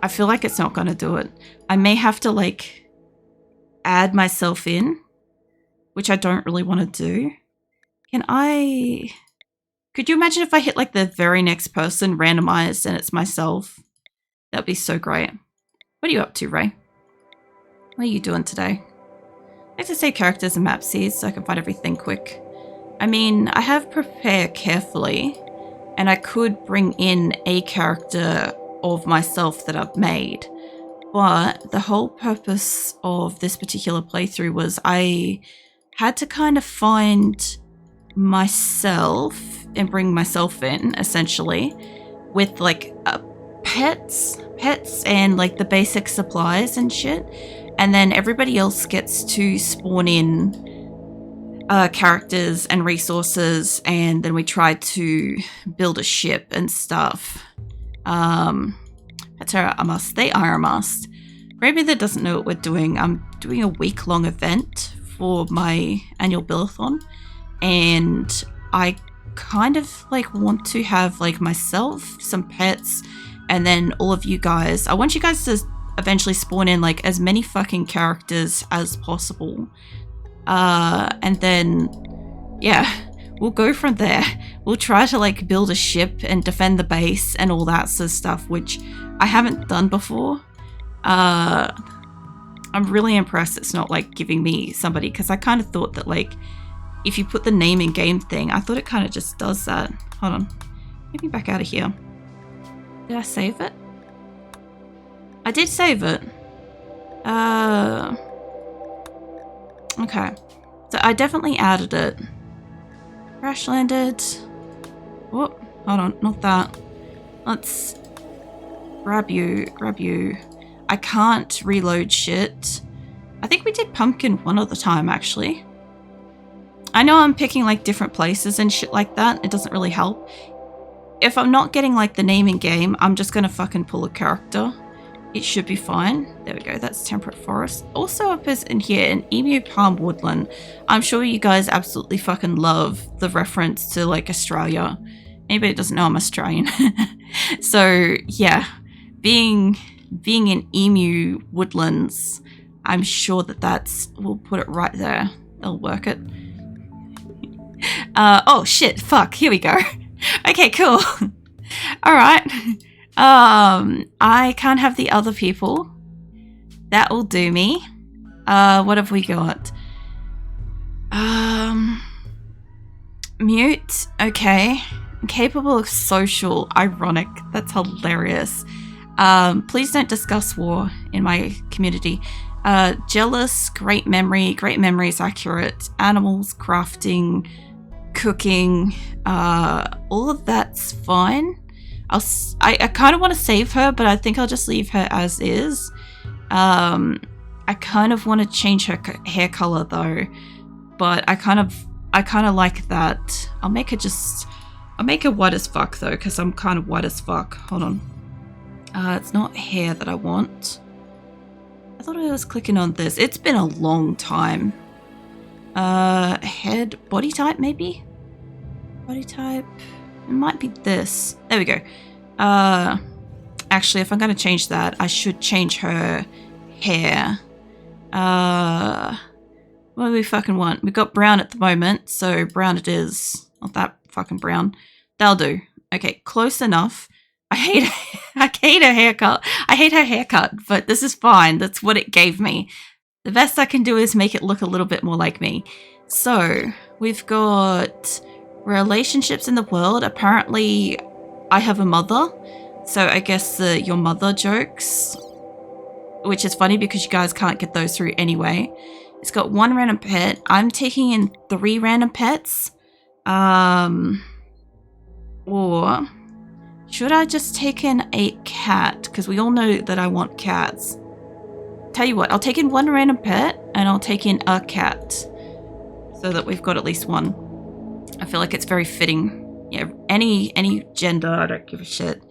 I feel like it's not going to do it. I may have to like add myself in, which I don't really want to do. Could you imagine if I hit like the very next person randomized and it's myself? That'd be so great. What are you up to, Ray? What are you doing today? I like to save characters and map seeds so I can find everything quick. I mean, I have Prepare Carefully, and I could bring in a character of myself that I've made. But the whole purpose of this particular playthrough was I had to kind of find myself and bring myself in, essentially, with like pets and like the basic supplies and shit. And then everybody else gets to spawn in characters and resources, and then we try to build a ship and stuff. Pets are a must. They are a must. For anybody that doesn't know what we're doing, I'm doing a week-long event for my annual build-a-thon, and I kind of like want to have like myself, some pets, and then all of you guys. I want you guys to eventually spawn in like as many fucking characters as possible. And then, yeah, we'll go from there. We'll try to like build a ship and defend the base and all that sort of stuff, which I haven't done before. I'm really impressed it's not like giving me somebody, because I kind of thought that like if you put the name in game thing, I thought it kind of just does that. Hold on, get me back out of here. Did I save it? I did save it. Okay, so I definitely added it. Crash landed. Oh, hold on, not that. Let's grab you. I can't reload shit. I think we did pumpkin one other time, actually. I know I'm picking like different places and shit like that. It doesn't really help. If I'm not getting like the name in game, I'm just gonna fucking pull a character. It should be fine. There we go. That's Temperate Forest. Also up is in here, an Emu Palm Woodland. I'm sure you guys absolutely fucking love the reference to like Australia. Anybody that doesn't know I'm Australian. So yeah, being in Emu Woodlands, I'm sure we'll put it right there. They'll work it. Oh shit, fuck, here we go. Okay, cool. All right. I can't have the other people. That will do me. What have we got? Mute. Okay. Capable of social. Ironic. That's hilarious. Please don't discuss war in my community. Jealous. Great memory. Great memory is accurate. Animals. Crafting. Cooking. All of that's fine. I kind of want to save her, but I think I'll just leave her as is. I kind of want to change her hair color though, but I kind of like that. I'll make her white as fuck though, because I'm kind of white as fuck. Hold on. It's not hair that I want. I thought I was clicking on this. It's been a long time. Head, body type maybe? Body type. It might be this. There we go. Actually, if I'm going to change that, I should change her hair. What do we fucking want? We've got brown at the moment, so brown it is. Not that fucking brown. That'll do. Okay, close enough. I hate her haircut. I hate her haircut, but this is fine. That's what it gave me. The best I can do is make it look a little bit more like me. So, we've got relationships in the world. Apparently, I have a mother. So I guess your mother jokes, which is funny because you guys can't get those through anyway. It's got 1 random pet. I'm taking in 3 random pets. Or should I just take in a cat? Because we all know that I want cats. Tell you what, I'll take in 1 random pet and I'll take in a cat so that we've got at least 1. I feel like it's very fitting. Yeah, any gender, I don't give a shit.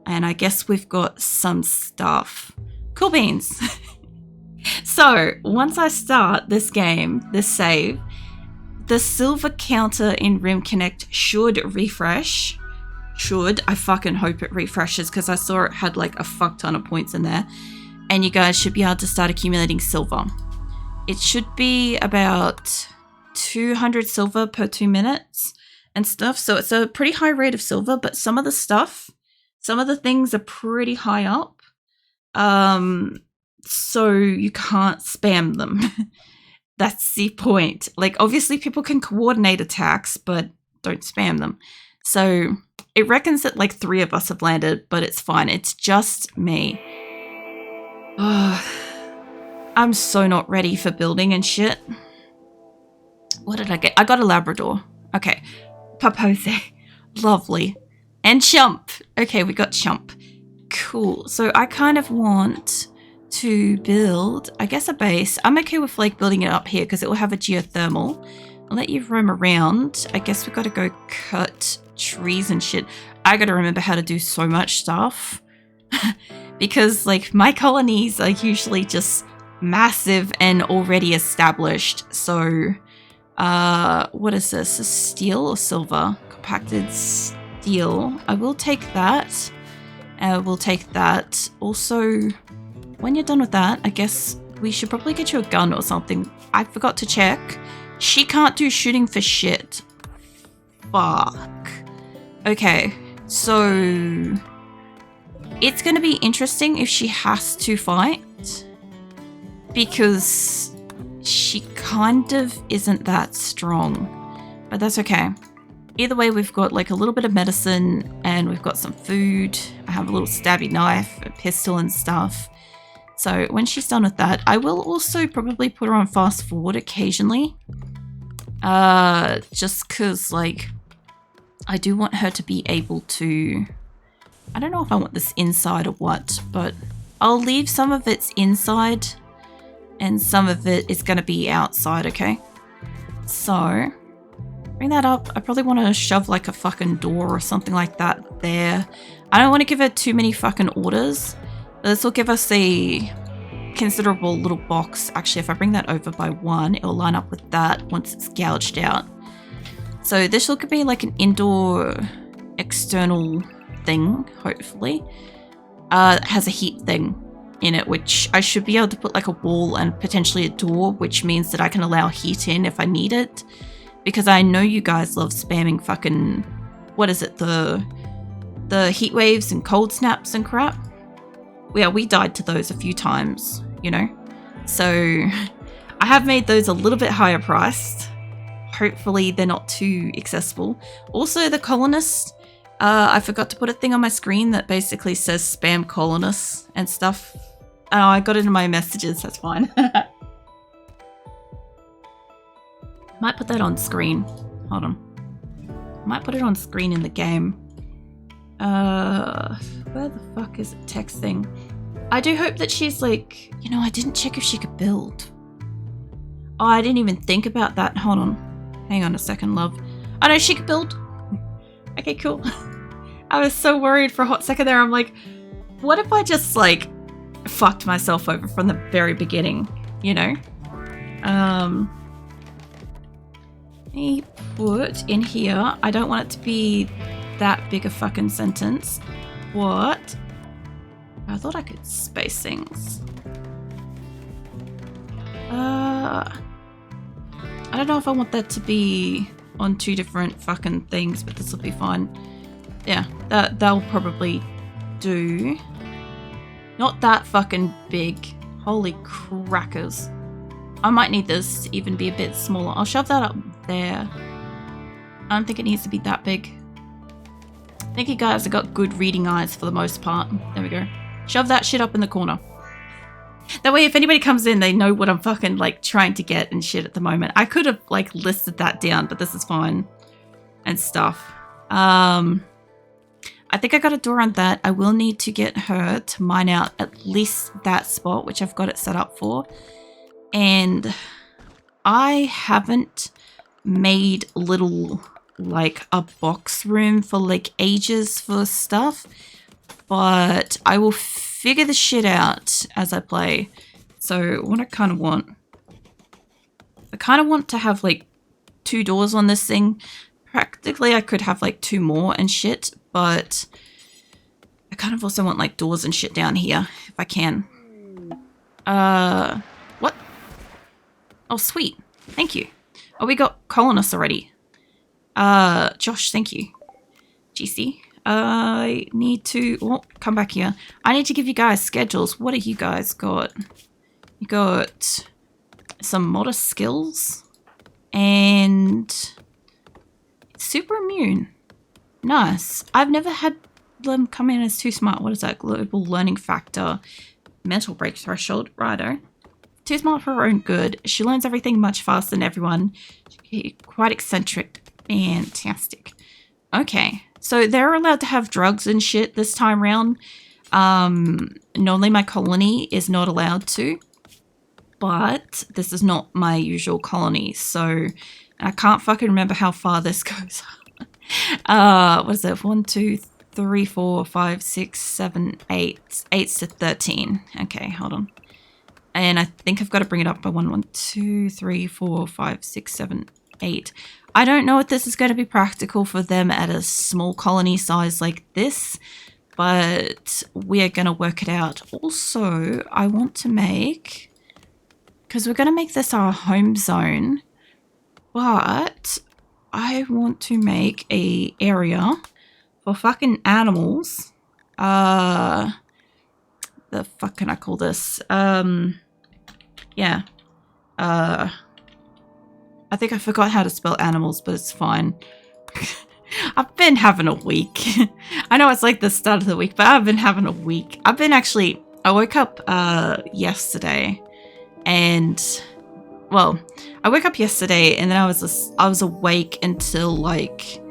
And I guess we've got some stuff. Cool beans. So, once I start this game, this save, the silver counter in Rimconnect should refresh. should. I fucking hope it refreshes because I saw it had like a fuck ton of points in there. And you guys should be able to start accumulating silver. It should be about 200 silver per 2 minutes and stuff. So it's a pretty high rate of silver, but some of the things are pretty high up. So you can't spam them. That's the point. Like, obviously people can coordinate attacks, but don't spam them. So it reckons that like 3 of us have landed, but it's fine. It's just me. I'm so not ready for building and shit. What did I get? I got a Labrador. Okay. Papose. Lovely. And Chump. Okay, we got Chump. Cool. So I kind of want to build, I guess, a base. I'm okay with like building it up here because it will have a geothermal. I'll let you roam around. I guess we've got to go cut trees and shit. I got to remember how to do so much stuff. Because like my colonies are usually just massive and already established. So what is this? A steel or silver? Compacted steel. I will take that. We'll take that. Also, when you're done with that, I guess we should probably get you a gun or something. I forgot to check. She can't do shooting for shit. Fuck. Okay, so it's going to be interesting if she has to fight, because she kind of isn't that strong, but that's okay. Either way, we've got like a little bit of medicine and we've got some food. I have a little stabby knife, a pistol and stuff. So when she's done with that, I will also probably put her on fast forward occasionally. Just because like I do want her to be able to, I don't know if I want this inside or what, but I'll leave some of it's inside and some of it is going to be outside, okay? So, bring that up. I probably want to shove like a fucking door or something like that there. I don't want to give her too many fucking orders. This will give us a considerable little box. Actually, if I bring that over by 1, it'll line up with that once it's gouged out. So this will be like an indoor external thing, hopefully. It has a heat thing in it, which I should be able to put like a wall and potentially a door, which means that I can allow heat in if I need it. Because I know you guys love spamming fucking, what is it, the heat waves and cold snaps and crap. Yeah, we died to those a few times, you know? So I have made those a little bit higher priced. Hopefully they're not too accessible. Also, the colonist, I forgot to put a thing on my screen that basically says spam colonists and stuff. Oh, I got it in my messages, that's fine. Might put that on screen. Hold on. Might put it on screen in the game. Where the fuck is it texting? I do hope that she's like, you know, I didn't check if she could build. Oh, I didn't even think about that. Hold on. Hang on a second, love. I know she could build. Okay, cool. I was so worried for a hot second there. I'm like, what if I just like fucked myself over from the very beginning, you know? Let me put in here, I don't want it to be that big a fucking sentence. What? I thought I could space things. I don't know if I want that to be on 2 different fucking things, but this will be fine. Yeah, that'll probably do. Not that fucking big. Holy crackers. I might need this to even be a bit smaller. I'll shove that up there. I don't think it needs to be that big. Thank you guys, I got good reading eyes for the most part. There we go. Shove that shit up in the corner. That way if anybody comes in, they know what I'm fucking like trying to get and shit at the moment. I could have like listed that down, but this is fine. And stuff. I think I got a door on that. I will need to get her to mine out at least that spot, which I've got it set up for. And I haven't made little like a box room for like ages for stuff, but I will figure the shit out as I play. So what I kind of want to have like 2 doors on this thing. Practically I could have like 2 more and shit, but I kind of also want like doors and shit down here if I can. What? Oh, sweet. Thank you. Oh, we got colonists already. Josh, thank you. GC. I need to... Oh, come back here. I need to give you guys schedules. What do you guys got? You got some modest skills and super immune. Nice. I've never had them come in as too smart. What is that? Global learning factor. Mental break threshold. Righto. Too smart for her own good. She learns everything much faster than everyone. Quite eccentric. Fantastic. Okay. So they're allowed to have drugs and shit this time round. Normally my colony is not allowed to. But this is not my usual colony. So I can't fucking remember how far this goes. What is it? 1, 2, 3, 4, 5, 6, 7, 8. 8's to 13. Okay, hold on. And I think I've got to bring it up by 1, 2, 3, 4, 5, 6, 7, 8. I don't know if this is going to be practical for them at a small colony size like this, but we are going to work it out. Also, I want to make, because we're going to make this our home zone, but I want to make a area for fucking animals. The fuck can I call this? Yeah. I think I forgot how to spell animals, but it's fine. I've been having a week. I know it's like the start of the week, but I've been having a week. I woke up yesterday and, well, I woke up yesterday and then I was awake until like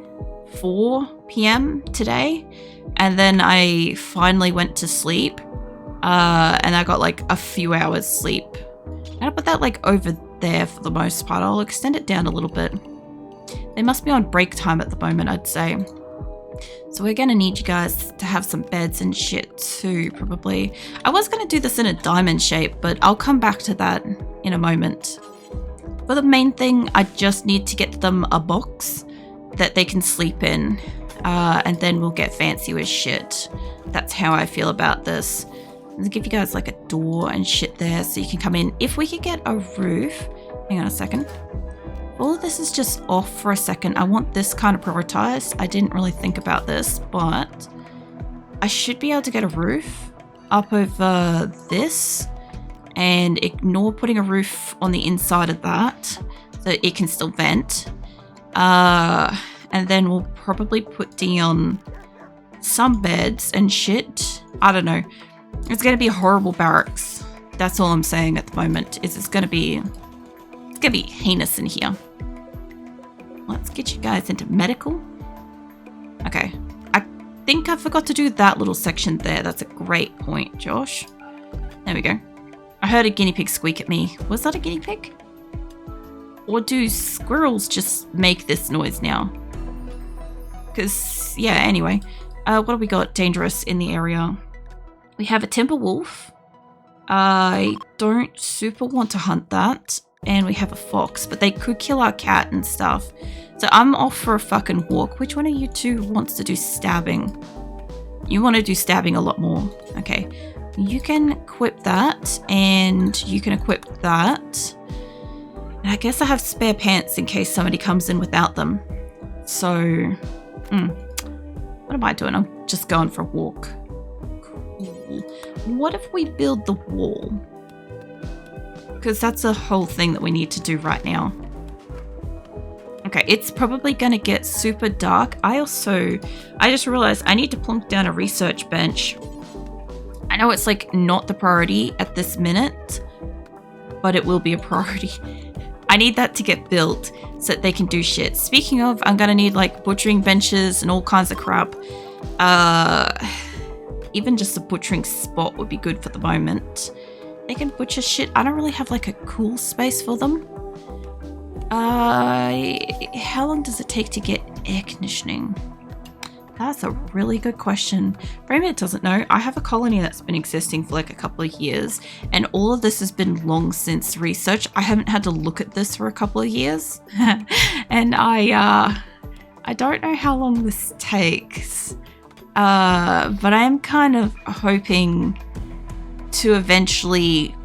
4 p.m. today. And then I finally went to sleep and I got like a few hours sleep. And I put that like over there for the most part. I'll extend it down a little bit. They must be on break time at the moment, I'd say. So we're gonna need you guys to have some beds and shit too, probably. I was gonna do this in a diamond shape, but I'll come back to that in a moment. For the main thing, I just need to get them a box that they can sleep in, and then we'll get fancy with shit. That's how I feel about this. I'll give you guys like a door and shit there so you can come in. If we could get a roof, hang on a second. All of this is just off for a second. I want this kind of prioritized. I didn't really think about this, but I should be able to get a roof up over this and ignore putting a roof on the inside of that so it can still vent. And then we'll probably put down some beds and shit. I don't know. It's going to be a horrible barracks. That's all I'm saying at the moment. It's going to be heinous in here. Let's get you guys into medical. Okay. I think I forgot to do that little section there. That's a great point, Josh. There we go. I heard a guinea pig squeak at me. Was that a guinea pig? Or do squirrels just make this noise now? Because, yeah, anyway. What do we got dangerous in the area? We have a timber wolf. I don't super want to hunt that. And we have a fox, but they could kill our cat and stuff. So I'm off for a fucking walk. Which one of you two wants to do stabbing? You want to do stabbing a lot more. Okay. You can equip that, and you can equip that. And I guess I have spare pants in case somebody comes in without them. So, what am I doing? I'm just going for a walk. Cool. What if we build the wall? Because that's a whole thing that we need to do right now. Okay, it's probably going to get super dark. I just realized I need to plunk down a research bench. I know it's like not the priority at this minute, but it will be a priority. I need that to get built so that they can do shit. Speaking of, I'm going to need like butchering benches and all kinds of crap. Even just a butchering spot would be good for the moment. They can butcher shit. I don't really have like a cool space for them. How long does it take to get air conditioning? That's a really good question. For anyone that doesn't know, I have a colony that's been existing for like a couple of years, and all of this has been long since research. I haven't had to look at this for a couple of years. And I I don't know how long this takes, but I am kind of hoping to eventually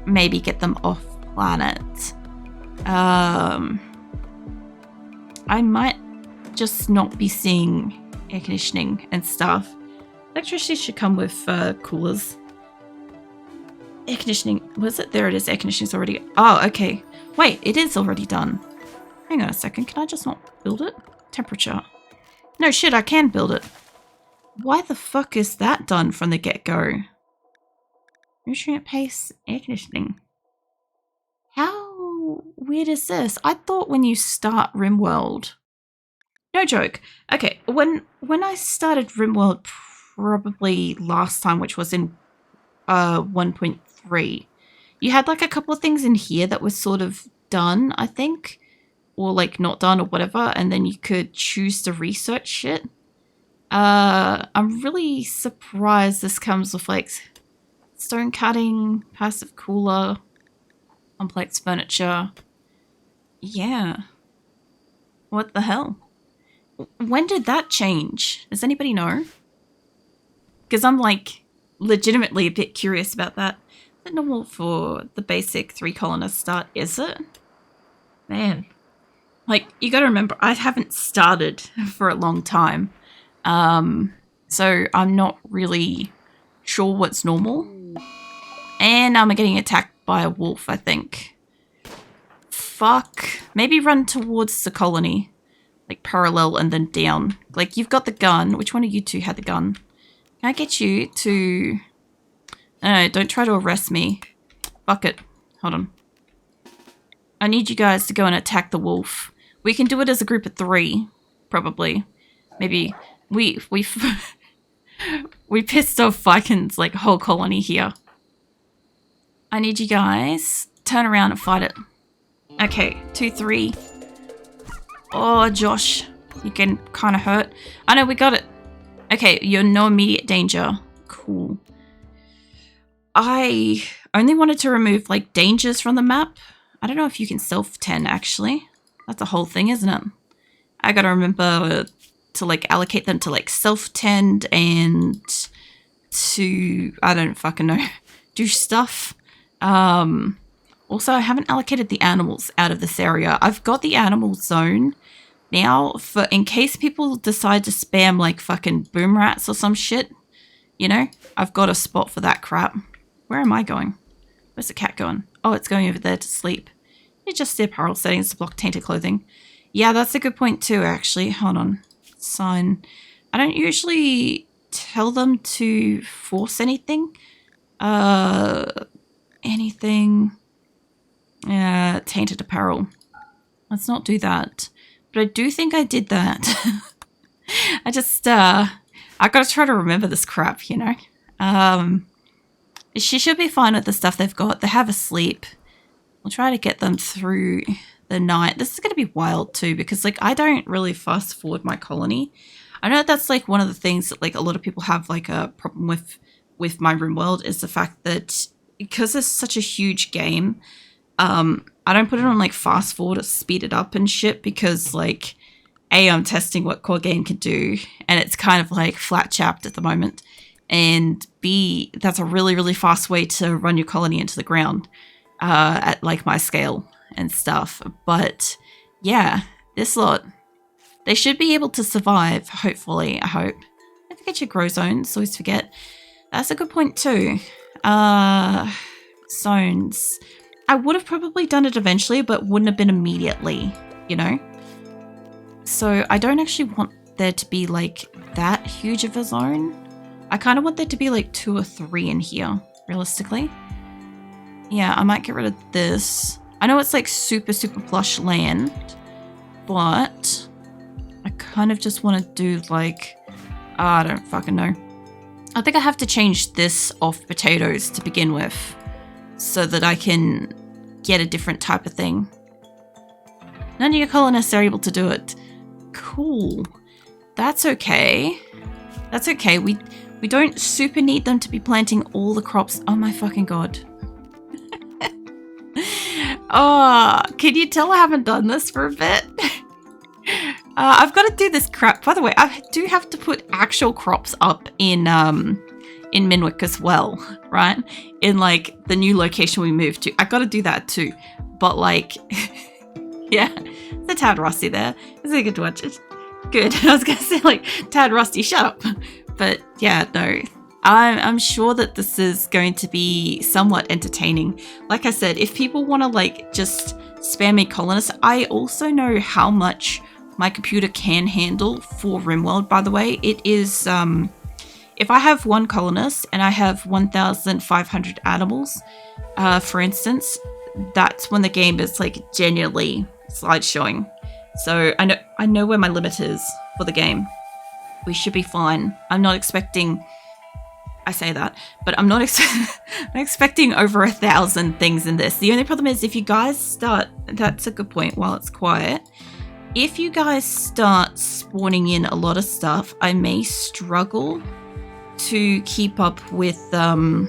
maybe get them off planet. I might just not be seeing air conditioning and stuff. Electricity should come with coolers. Air conditioning, was it? There it is, air conditioning's already, oh, okay. Wait, it is already done. Hang on a second, can I just not build it? Temperature. No shit, I can build it. Why the fuck is that done from the get-go? Nutrient paste, air conditioning. How weird is this? I thought when you start RimWorld, no joke. Okay, when I started RimWorld probably last time, which was in 1.3, you had like a couple of things in here that was sort of done, I think, or like not done or whatever, and then you could choose to research shit. I'm really surprised this comes with like stone cutting, passive cooler, complex furniture. Yeah. What the hell? When did that change? Does anybody know? Because I'm like legitimately a bit curious about that. Is it normal for the basic 3 colonist start, is it? Man. Like, you gotta remember, I haven't started for a long time. So I'm not really sure what's normal. And I'm getting attacked by a wolf, I think. Fuck. Maybe run towards the colony. Like parallel and then down. Like, you've got the gun. Which one of you two had the gun? Can I get you to... No, don't try to arrest me. Fuck it. Hold on. I need you guys to go and attack the wolf. We can do it as a group of 3. Probably. Maybe... We pissed off Vikings, like, whole colony here. I need you guys turn around and fight it. Okay, 2, 3. Oh, Josh, you're getting kind of hurt. I know, we got it. Okay, you're no immediate danger. Cool. I only wanted to remove, like, dangers from the map. I don't know if you can self-tend, actually. That's a whole thing, isn't it? I gotta remember to, like, allocate them to, like, self-tend and to, I don't fucking know, do stuff. Also, I haven't allocated the animals out of this area. I've got the animal zone now for in case people decide to spam like fucking boom rats or some shit. You know, I've got a spot for that crap. Where am I going? Where's the cat going? Oh, it's going over there to sleep. Adjust the apparel settings to block tainted clothing. Yeah, that's a good point too, actually. Hold on. Sign. I don't usually tell them to force anything. Anything. Tainted apparel. Let's not do that. But I do think I did that. I just, I gotta try to remember this crap, you know? She should be fine with the stuff they've got. They have a sleep. We'll try to get them through the night. This is gonna be wild too, because, like, I don't really fast forward my colony. I know that's, like, one of the things that, like, a lot of people have, like, a problem with my RimWorld is the fact that because it's such a huge game, I don't put it on, like, fast forward or speed it up and shit because, like, A, I'm testing what core game can do, and it's kind of, like, flat chapped at the moment, and B, that's a really, really fast way to run your colony into the ground at, like, my scale and stuff. But, yeah, this lot, they should be able to survive, hopefully, I hope. Don't forget your grow zones, always forget. That's a good point, too. Zones. I would have probably done it eventually, but wouldn't have been immediately, you know? So I don't actually want there to be, like, that huge of a zone. I kind of want there to be, like, 2 or 3 in here, realistically. Yeah, I might get rid of this. I know it's, like, super, super plush land, but I kind of just want to do, like, I don't fucking know. I think I have to change this off potatoes to begin with so that I can get a different type of thing. None of your colonists are able to do it. Cool. That's okay. That's okay. We don't super need them to be planting all the crops. Oh my fucking god. Oh, can you tell I haven't done this for a bit? I've got to do this crap. By the way, I do have to put actual crops up in Minwick as well, right? In like the new location we moved to. I got to do that too. But like, yeah, it's a tad rusty there. It's a good watch. It's good. I was gonna say like tad rusty. Shut up. But yeah, no. I'm sure that this is going to be somewhat entertaining. Like I said, if people want to like just spam me colonists, I also know how much my computer can handle for RimWorld, by the way. It is, if I have one colonist and I have 1,500 animals, for instance, that's when the game is like genuinely slideshowing. So I know where my limit is for the game. We should be fine. I'm not expecting... I say that, but I'm not expecting over 1,000 things in this. The only problem is if you guys start, that's a good point while it's quiet. If you guys start spawning in a lot of stuff, I may struggle to keep up with auto-culling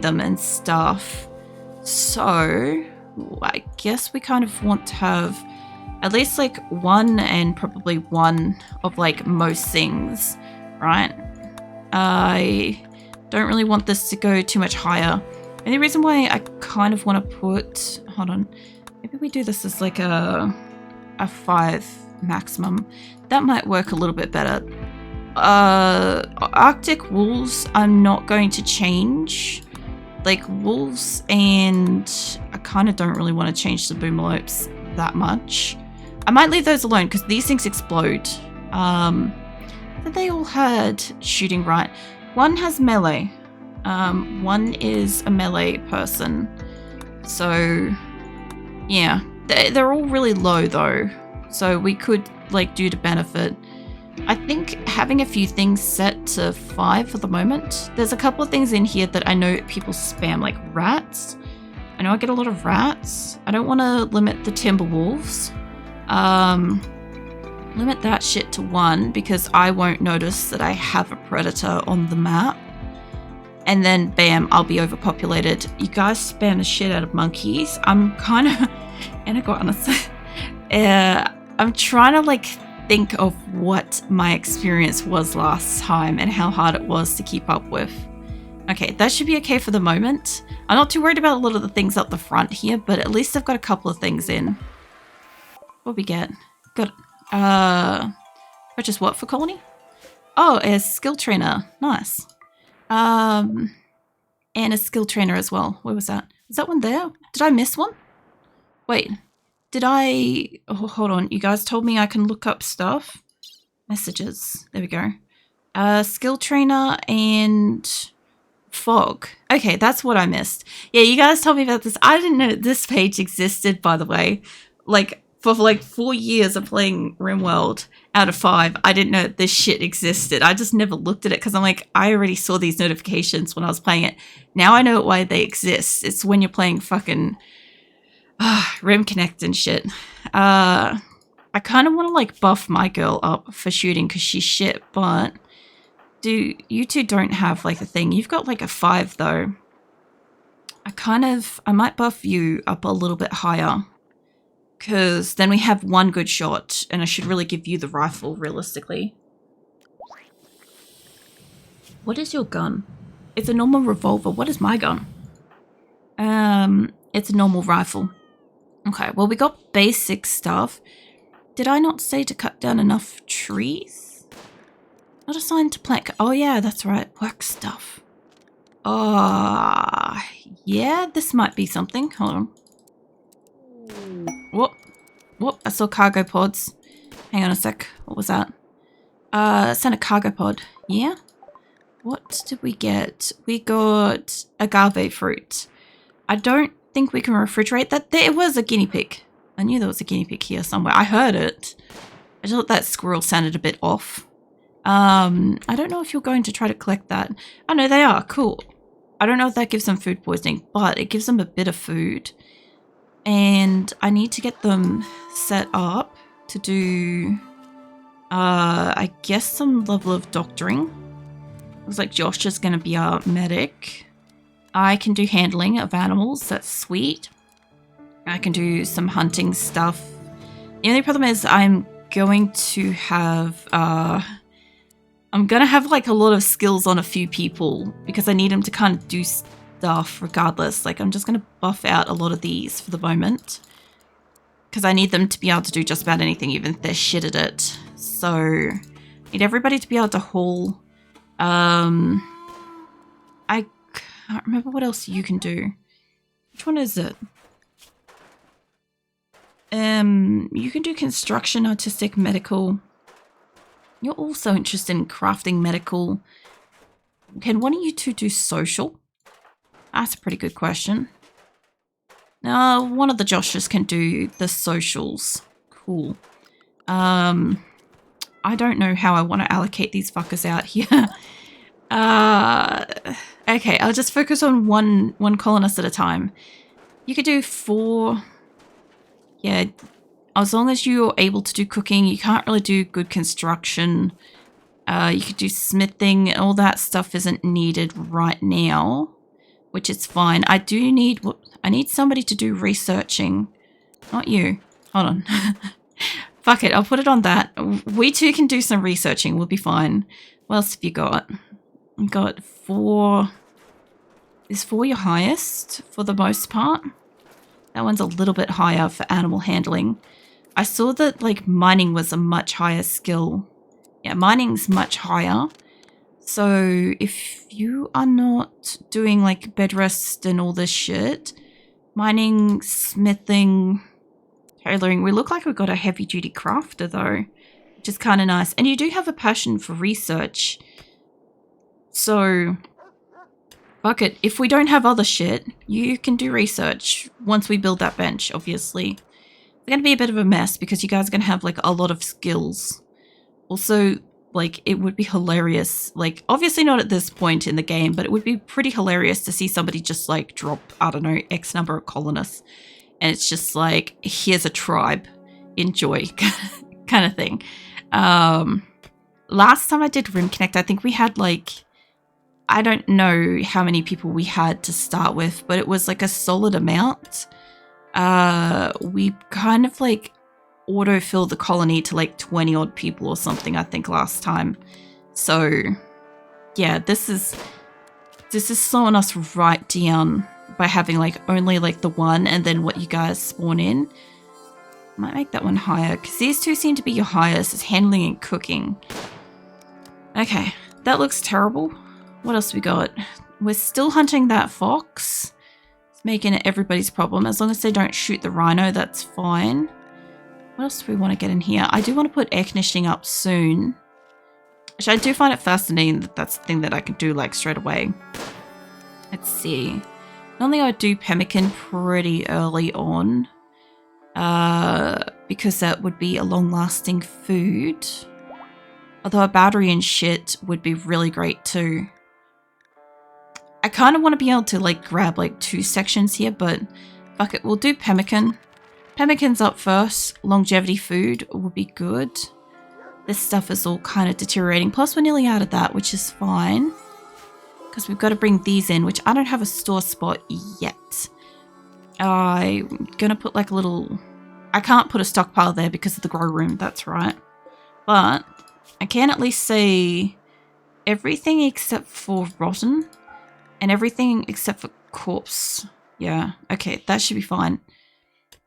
them and stuff. So I guess we kind of want to have at least like one and probably one of like most things. Right, I don't really want this to go too much higher. And the reason why I kind of want to put, hold on, maybe we do this as like a 5 maximum. That might work a little bit better. Arctic wolves, I'm not going to change. Like wolves, and I kind of don't really want to change the boomalopes that much. I might leave those alone because these things explode. But they all had shooting, right? One has melee. One is a melee person. So, yeah. They're all really low, though. So we could, like, do to benefit. I think having a few things set to 5 for the moment. There's a couple of things in here that I know people spam, like rats. I know I get a lot of rats. I don't want to limit the timber wolves. Limit that shit to 1 because I won't notice that I have a predator on the map. And then bam, I'll be overpopulated. You guys spam the shit out of monkeys. I'm kind of iguanas. I'm trying to like think of what my experience was last time and how hard it was to keep up with. Okay, that should be okay for the moment. I'm not too worried about a lot of the things up the front here, but at least I've got a couple of things in. What we get? Got purchase what for colony? Oh, a skill trainer. Nice. And a skill trainer as well. Where was that? Is that one there? Did I miss one? Wait, did I... Oh, hold on. You guys told me I can look up stuff. Messages. There we go. Skill trainer and fog. Okay, that's what I missed. Yeah, you guys told me about this. I didn't know this page existed, by the way. Like, for like 4 years of playing RimWorld out of 5, I didn't know that this shit existed. I just never looked at it because I'm like, I already saw these notifications when I was playing it. Now I know why they exist. It's when you're playing fucking Rimconnect and shit. I kind of want to like buff my girl up for shooting because she's shit, but you two don't have like a thing. You've got like a 5 though. I might buff you up a little bit higher. Because then we have 1 good shot, and I should really give you the rifle, realistically. What is your gun? It's a normal revolver. What is my gun? It's a normal rifle. Okay, well, we got basic stuff. Did I not say to cut down enough trees? Not assigned to plant. Oh, yeah, that's right. Work stuff. Yeah, this might be something. Hold on. Whoop, I saw cargo pods. Hang on a sec. What was that? Sent a cargo pod. Yeah? What did we get? We got agave fruit. I don't think we can refrigerate that. There was a guinea pig. I knew there was a guinea pig here somewhere. I heard it. I just thought that squirrel sounded a bit off. I don't know if you're going to try to collect that. Oh, no, they are. Cool. I don't know if that gives them food poisoning, but it gives them a bit of food. And I need to get them set up to do, I guess, some level of doctoring. Looks like Josh is going to be our medic. I can do handling of animals. That's sweet. I can do some hunting stuff The only problem is I'm going to have like a lot of skills on a few people because I need them to kind of do stuff regardless. Like I'm just going to buff out a lot of these for the moment because I need them to be able to do just about anything, even if they're shit at it. So I need everybody to be able to haul. I can't remember what else you can do. Which one is it? You can do construction, artistic, medical. You're also interested in crafting, medical. Can one of you two do social? That's a pretty good question. One of the Joshes can do the socials. Cool. I don't know how I want to allocate these fuckers out here. Okay, I'll just focus on one colonist at a time. You could do 4. Yeah, as long as you're able to do cooking, you can't really do good construction. You could do smithing. All that stuff isn't needed right now, which is fine. I need somebody to do researching. Not you. Hold on. Fuck it, I'll put it on that. We two can do some researching. We'll be fine. What else have you got? You got 4. Is 4 your highest for the most part? That one's a little bit higher for animal handling. I saw that like mining was a much higher skill. Yeah, mining's much higher. So if you are not doing like bed rest and all this shit, mining, smithing, tailoring, we look like we've got a heavy duty crafter though, which is kind of nice. And you do have a passion for research. So fuck it. If we don't have other shit, you can do research once we build that bench, obviously. It's going to be a bit of a mess because you guys are going to have like a lot of skills. Also, like it would be hilarious, like obviously not at this point in the game, but it would be pretty hilarious to see somebody just like drop, I don't know, X number of colonists. And it's just like, here's a tribe, enjoy kind of thing. Last time I did Rimconnect, I think we had like, I don't know how many people we had to start with, but it was like a solid amount. We kind of like auto-filled the colony to like 20 odd people or something, I think last time. So yeah, this is slowing us right down by having like only like the one and then what you guys spawn in. Might make that one higher because these two seem to be your highest, is handling and cooking. Okay, that looks terrible. What else we got? We're still hunting that fox. It's making it everybody's problem. As long as they don't shoot the rhino, that's fine. What else do we want to get in here? I do want to put air conditioning up soon. Which I do find it fascinating that that's the thing that I can do like straight away. Let's see. Normally I do pemmican pretty early on. Because that would be a long-lasting food. Although a battery and shit would be really great too. I kind of want to be able to like grab like 2 sections here, but fuck it, we'll do pemmican. Pemmican's up first. Longevity food will be good. This stuff is all kind of deteriorating. Plus we're nearly out of that, which is fine. Because we've got to bring these in, which I don't have a store spot yet. I'm going to put like a little... I can't put a stockpile there because of the grow room, that's right. But I can at least say everything except for rotten. And everything except for corpse. Yeah, okay, that should be fine.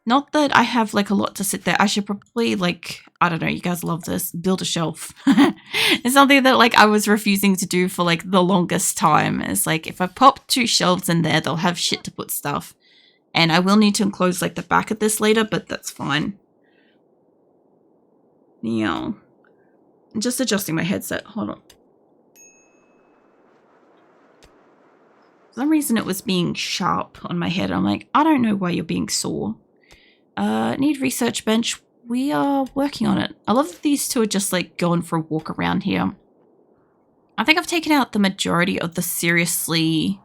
Not that I have like a lot to sit there. I should probably like, I don't know, you guys love this, build a shelf. It's something that like I was refusing to do for like the longest time. It's like if I pop 2 shelves in there, they'll have shit to put stuff. And I will need to enclose like the back of this later, but that's fine. Yeah. I'm just adjusting my headset. Hold on. For some reason it was being sharp on my head. I'm like, I don't know why you're being sore. Need research bench. We are working on it. I love that these two are just like going for a walk around here. I think I've taken out the majority of the seriously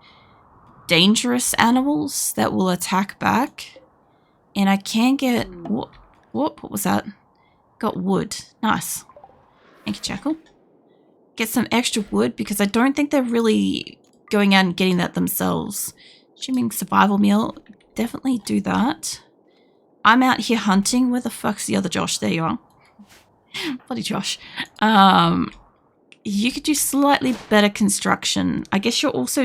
dangerous animals that will attack back. And I can get... what was that? Got wood. Nice. Thank you, Jackal. Get some extra wood because I don't think they're really going out and getting that themselves. Assuming survival meal, definitely do that. I'm out here hunting. Where the fuck's the other Josh? There you are. Bloody Josh. You could do slightly better construction. I guess you're also